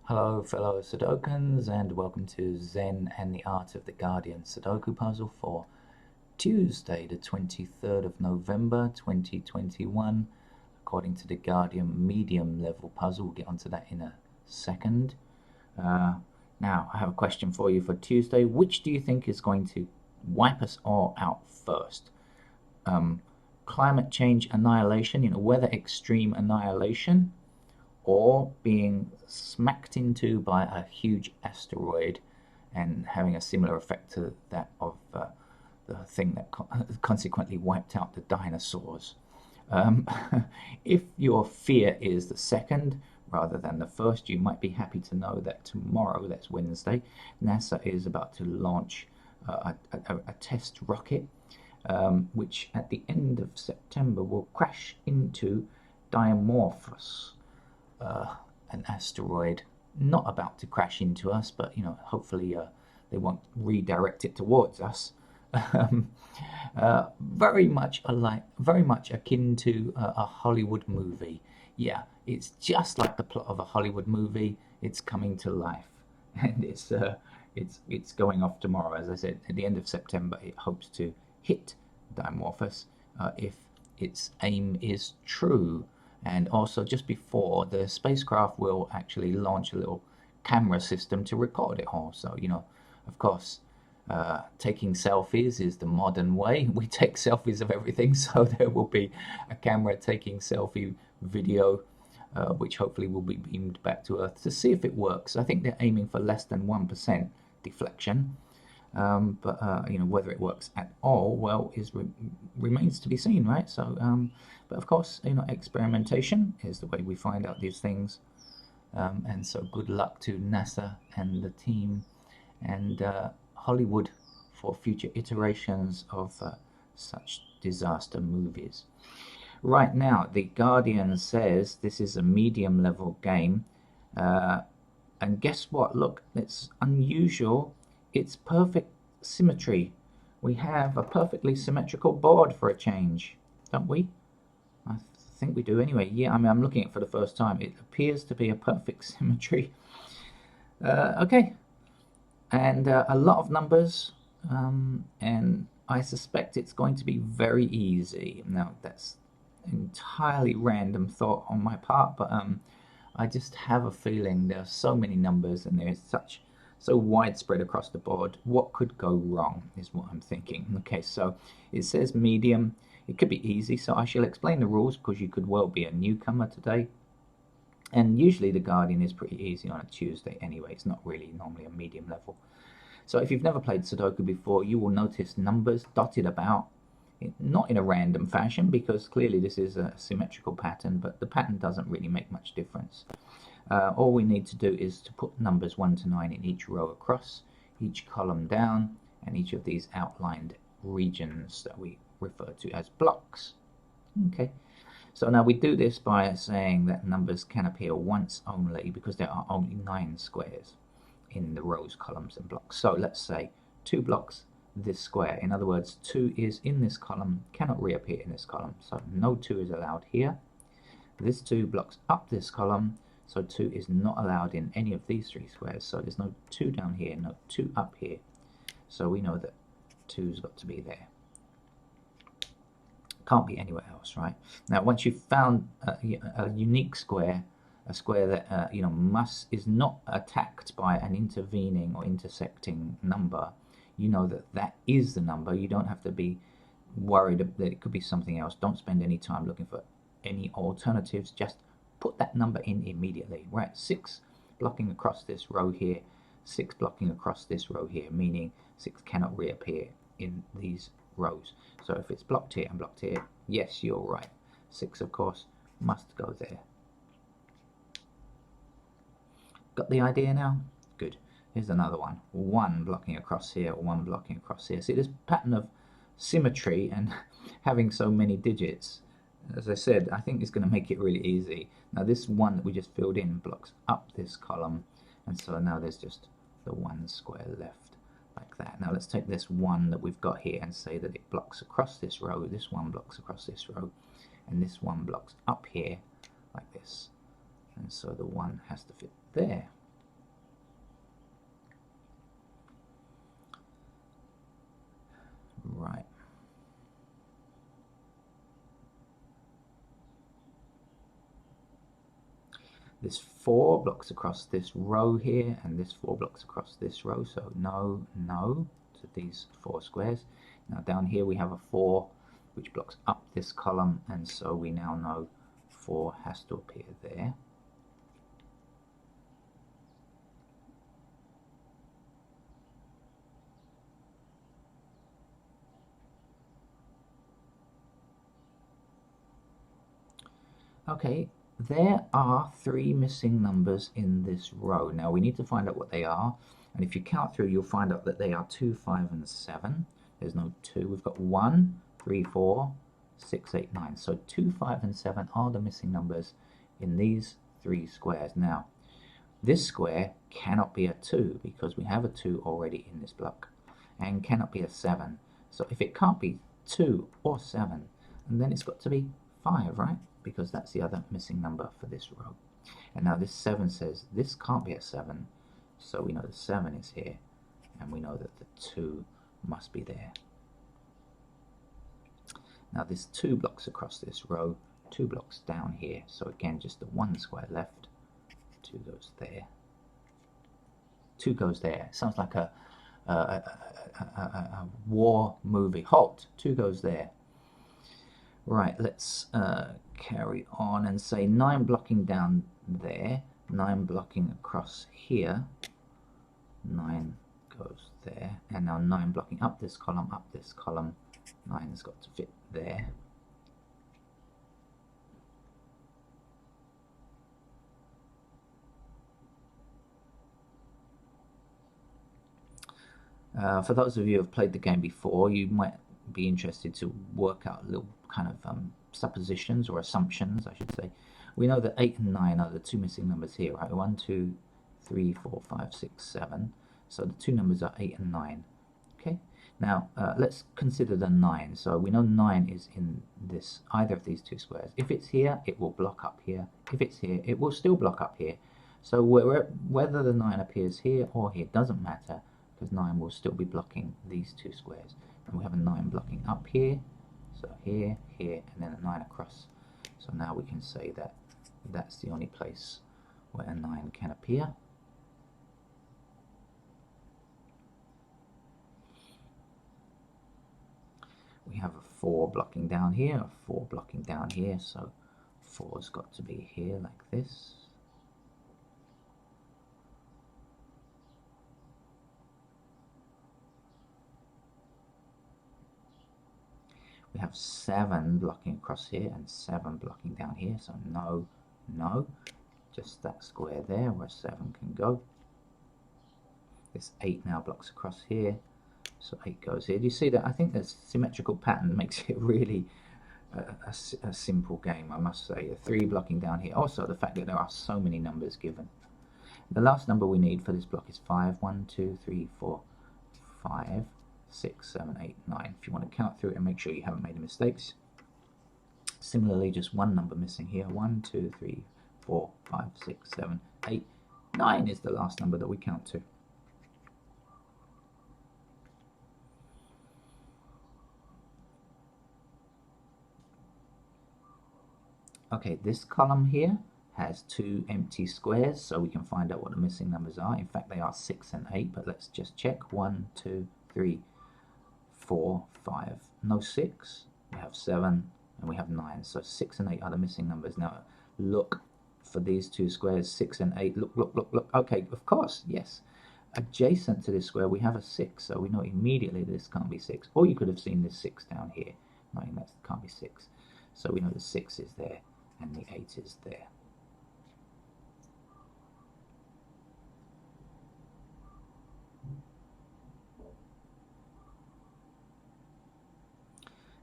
Hello, fellow Sudokans, and welcome to Zen and the Art of the Guardian Sudoku puzzle for Tuesday, the 23rd of November 2021, according to the Guardian medium level puzzle. We'll get onto that in a second. Now, I have a question for you for Tuesday. Which do you think is going to wipe us all out first? Climate change annihilation, weather extreme annihilation, or being smacked into by a huge asteroid and having a similar effect to that of the thing that consequently wiped out the dinosaurs. Um, if your fear is the second rather than the first, you might be happy to know that tomorrow, that's Wednesday, NASA is about to launch a test rocket, which at the end of September will crash into Dimorphos, an asteroid not about to crash into us, but hopefully they won't redirect it towards us. um, very much akin to a Hollywood movie. Yeah, it's just like the plot of a Hollywood movie. It's coming to life, and it's going off tomorrow. As I said, at the end of September, it hopes to hit Dimorphos if its aim is true. And also, just before, the spacecraft will actually launch a little camera system to record it all. So, of course, taking selfies is the modern way. We take selfies of everything, so there will be a camera taking selfie video, which hopefully will be beamed back to Earth to see if it works. I think they're aiming for less than 1% deflection. But whether it works at all, well, remains to be seen, right? So, but of course, experimentation is the way we find out these things. And so, good luck to NASA and the team, and Hollywood for future iterations of such disaster movies. Right now, The Guardian says this is a medium level game. And guess what? Look, it's unusual. It's perfect symmetry. We have a perfectly symmetrical board for a change, don't we? I think we do anyway. Yeah, I mean, I'm looking at it for the first time. It appears to be a perfect symmetry. Okay, and a lot of numbers, and I suspect it's going to be very easy. Now, that's entirely random thought on my part, but I just have a feeling there are so many numbers and there's so widespread across the board. What could go wrong is what I'm thinking. Okay, so it says medium. It could be easy, so I shall explain the rules because you could well be a newcomer today. And usually the Guardian is pretty easy on a Tuesday anyway. It's not really normally a medium level. So if you've never played Sudoku before, you will notice numbers dotted about, not in a random fashion because clearly this is a symmetrical pattern, but the pattern doesn't really make much difference. All we need to do is to put numbers 1 to 9 in each row across, each column down, and each of these outlined regions that we refer to as blocks. Okay, so now we do this by saying that numbers can appear once only because there are only 9 squares in the rows, columns, and blocks. So let's say 2 blocks this square. In other words, 2 is in this column, cannot reappear in this column. So no 2 is allowed here. This 2 blocks up this column, so 2 is not allowed in any of these 3 squares. So there's no 2 down here, no 2 up here. So we know that 2's got to be there. Can't be anywhere else, right? Now, once you've found a unique square, a square that is not attacked by an intervening or intersecting number, you know that is the number. You don't have to be worried that it could be something else. Don't spend any time looking for any alternatives. Just put that number in immediately. We're at 6 blocking across this row here, 6 blocking across this row here, meaning 6 cannot reappear in these rows. So if it's blocked here and blocked here, yes, you're right. 6, of course, must go there. Got the idea now? Good. Here's another one. 1 blocking across here, 1 blocking across here. See, this pattern of symmetry and having so many digits, as I said, I think is going to make it really easy. Now this 1 that we just filled in blocks up this column, and so now there's just the 1 square left, like that. Now let's take this 1 that we've got here and say that it blocks across this row, this 1 blocks across this row, and this 1 blocks up here, like this. And so the 1 has to fit there. this 4 blocks across this row here, and this 4 blocks across this row, so no, no to these 4 squares. Now down here we have a 4 which blocks up this column, and so we now know 4 has to appear there. Okay, there are 3 missing numbers in this row. Now we need to find out what they are, and if you count through you'll find out that they are 2, 5 and 7. There's no 2. We've got 1, 3, 4, 6, 8, 9. So 2, 5 and 7 are the missing numbers in these 3 squares. Now this square cannot be a 2 because we have a 2 already in this block, and cannot be a 7. So if it can't be 2 or 7, and then it's got to be 5, right? Because that's the other missing number for this row. And now this 7 says this can't be a 7, so we know the 7 is here, and we know that the 2 must be there. Now this 2 blocks across this row, 2 blocks down here, so again just the 1 square left. 2 goes there, 2 goes there. Sounds like a war movie. Halt! 2 goes there. Right, let's carry on and say 9 blocking down there, 9 blocking across here, 9 goes there, and now 9 blocking up this column, 9's got to fit there. For those of you who have played the game before, you might be interested to work out little kind of suppositions or assumptions, I should say. We know that 8 and 9 are the 2 missing numbers here, right? 1, 2, 3, 4, 5, 6, 7. So the 2 numbers are 8 and 9. Okay. Now let's consider the 9. So we know 9 is in this either of these 2 squares. If it's here, it will block up here. If it's here, it will still block up here. So whether the 9 appears here or here doesn't matter, because 9 will still be blocking these 2 squares. And we have a 9 blocking up here, so here, here, and then a 9 across. So now we can say that that's the only place where a 9 can appear. We have a 4 blocking down here, a 4 blocking down here, so 4's got to be here like this. We have 7 blocking across here and 7 blocking down here, so no, no, just that square there where 7 can go. This 8 now blocks across here, so 8 goes here. Do you see that? I think the symmetrical pattern makes it really a simple game, I must say. A 3 blocking down here. Also, the fact that there are so many numbers given. The last number we need for this block is 5. 1, 2, 3, 4, 5, 6, 7, 8, 9. If you want to count through it and make sure you haven't made any mistakes. Similarly, just one number missing here. 1, 2, 3, 4, 5, 6, 7, 8, 9 is the last number that we count to. Okay, this column here has 2 empty squares, so we can find out what the missing numbers are. In fact, they are 6 and 8, but let's just check. 1, 2, 3, 4, 5. No 6. We have 7 and we have 9. So 6 and 8 are the missing numbers. Now look for these 2 squares, 6 and 8. Look, look, look, look. Okay, of course, yes. Adjacent to this square, we have a 6, so we know immediately this can't be 6. Or you could have seen this 6 down here, knowing that can't be 6. So we know the 6 is there and the 8 is there.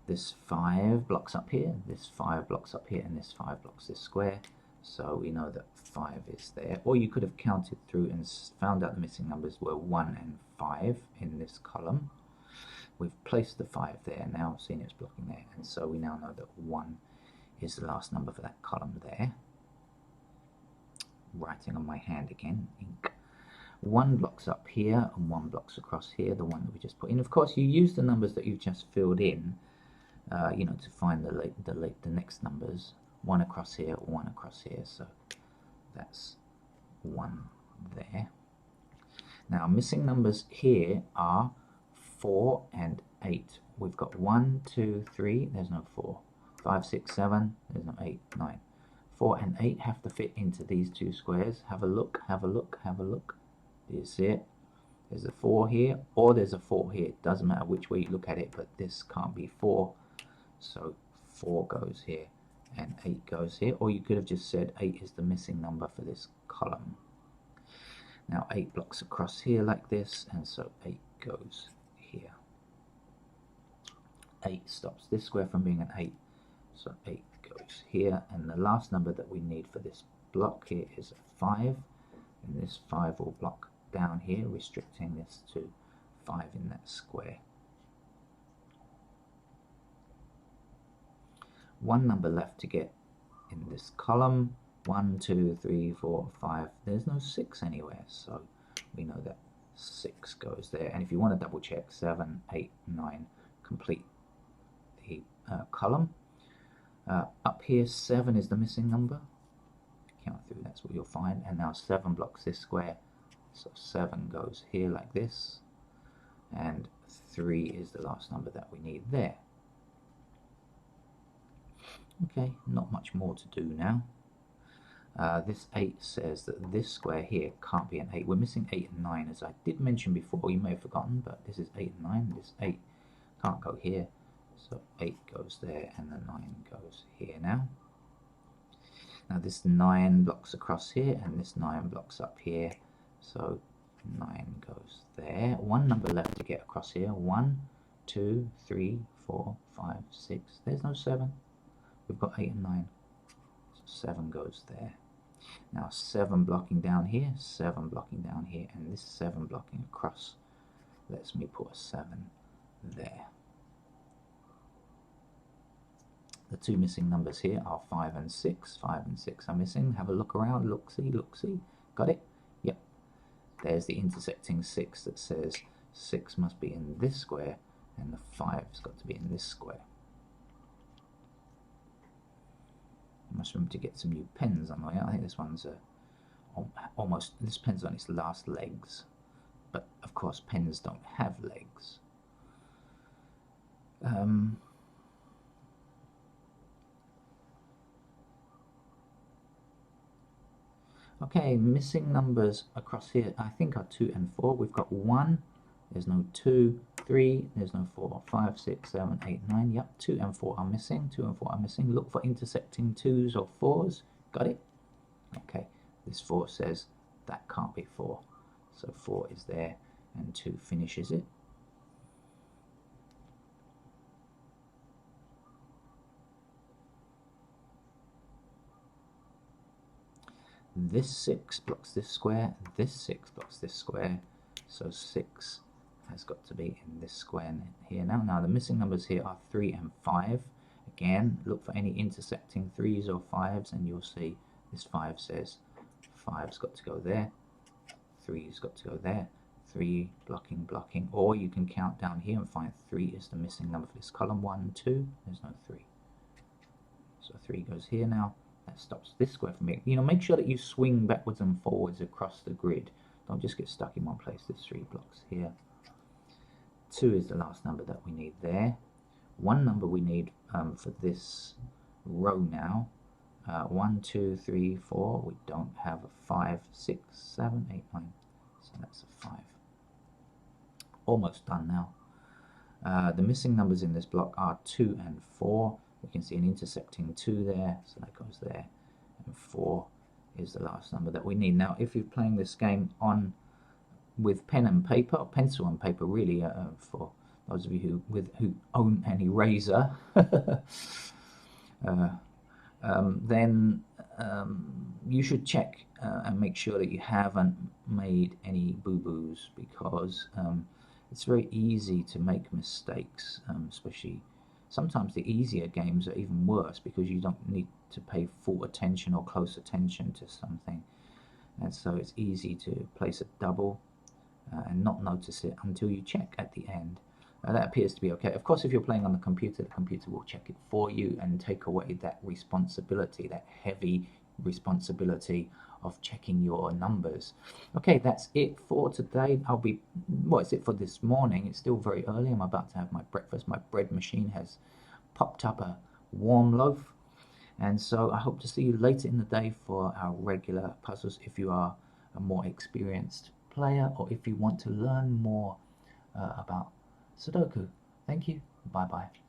This 5 blocks up here, this 5 blocks up here, and this 5 blocks this square. So we know that 5 is there. Or you could have counted through and found out the missing numbers were 1 and 5 in this column. We've placed the 5 there, now seeing it's blocking there. And so we now know that 1 is the last number for that column there. Writing on my hand again, ink. 1 blocks up here and 1 blocks across here, the one that we just put in. Of course, you use the numbers that you've just filled in, you know, to find the next numbers. 1 across here, 1 across here. So That's 1 there. Now missing numbers here are 4 and 8. We've got 1, 2, 3, there's no 4. 5, 6, 7, there's no 8, 9. 4 and 8 have to fit into these two squares. Have a look, have a look, have a look. Do you see it? There's a 4 here, or there's a 4 here. It doesn't matter which way you look at it, but this can't be 4. So 4 goes here, and 8 goes here. Or you could have just said 8 is the missing number for this column. Now 8 blocks across here like this, and so 8 goes here. 8 stops this square from being an 8, so 8 goes here. And the last number that we need for this block here is a 5, and this 5 will block down here, restricting this to 5 in that square. One number left to get in this column. 1, 2, 3, 4, 5. There's no 6 anywhere, so we know that 6 goes there. And if you want to double check, 7, 8, 9 complete the column. Up here, 7 is the missing number. Count through, that's what you'll find. And now 7 blocks this square, so 7 goes here like this, and 3 is the last number that we need there. Okay, not much more to do now. This 8 says that this square here can't be an 8. We're missing 8 and 9, as I did mention before. You may have forgotten, but this is 8 and 9. This 8 can't go here, so 8 goes there, and the 9 goes here now. Now this 9 blocks across here, and this 9 blocks up here, so 9 goes there. One number left to get across here. 1, 2, 3, 4, 5, 6. There's no 7. We've got 8 and 9. So 7 goes there. Now 7 blocking down here, 7 blocking down here, and this 7 blocking across lets me put a 7 there. The two missing numbers here are 5 and 6. 5 and 6 are missing. Have a look around. Look, see, look, see. Got it? Yep. There's the intersecting 6 that says 6 must be in this square, and the 5's got to be in this square. I must remember to get some new pens on the way out. I think this one's almost, this pen's on its last legs. But of course pens don't have legs. Okay, missing numbers across here I think are 2 and 4. We've got 1, there's no 2, 3, there's no 4, 5, 6, 7, 8, 9. Yep, 2 and 4 are missing. 2 and 4 are missing. Look for intersecting 2s or 4s. Got it? Okay, this 4 says that can't be 4. So 4 is there, and 2 finishes it. This 6 blocks this square, this 6 blocks this square, so 6 has got to be in this square here now. Now the missing numbers here are 3 and 5. Again, look for any intersecting 3s or 5s, and you'll see this 5 says 5's got to go there, 3's got to go there, 3 blocking, blocking, or you can count down here and find 3 is the missing number for this column. 1, 2, there's no 3. So 3 goes here now. That stops this square from being, make sure that you swing backwards and forwards across the grid. Don't just get stuck in one place. There's 3 blocks here. 2 is the last number that we need there. One number we need for this row now. 1, 2, 3, 4. We don't have a 5, 6, 7, 8, 9. So that's a 5. Almost done now. The missing numbers in this block are 2 and 4. We can see an intersecting 2 there, so that goes there, and 4 is the last number that we need. Now if you're playing this game with pen and paper, or pencil and paper really, for those of you who own an eraser, then you should check and make sure that you haven't made any boo-boos, because it's very easy to make mistakes, especially sometimes the easier games are even worse because you don't need to pay full attention or close attention to something, and so it's easy to place a double and not notice it until you check at the end. That appears to be okay. Of course, if you're playing on the computer will check it for you and take away that responsibility, that heavy responsibility of checking your numbers. Okay, that's it for today. Well, it's it for this morning. It's still very early. I'm about to have my breakfast. My bread machine has popped up a warm loaf. And so I hope to see you later in the day for our regular puzzles if you are a more experienced player or if you want to learn more about Sudoku. Thank you. Bye bye.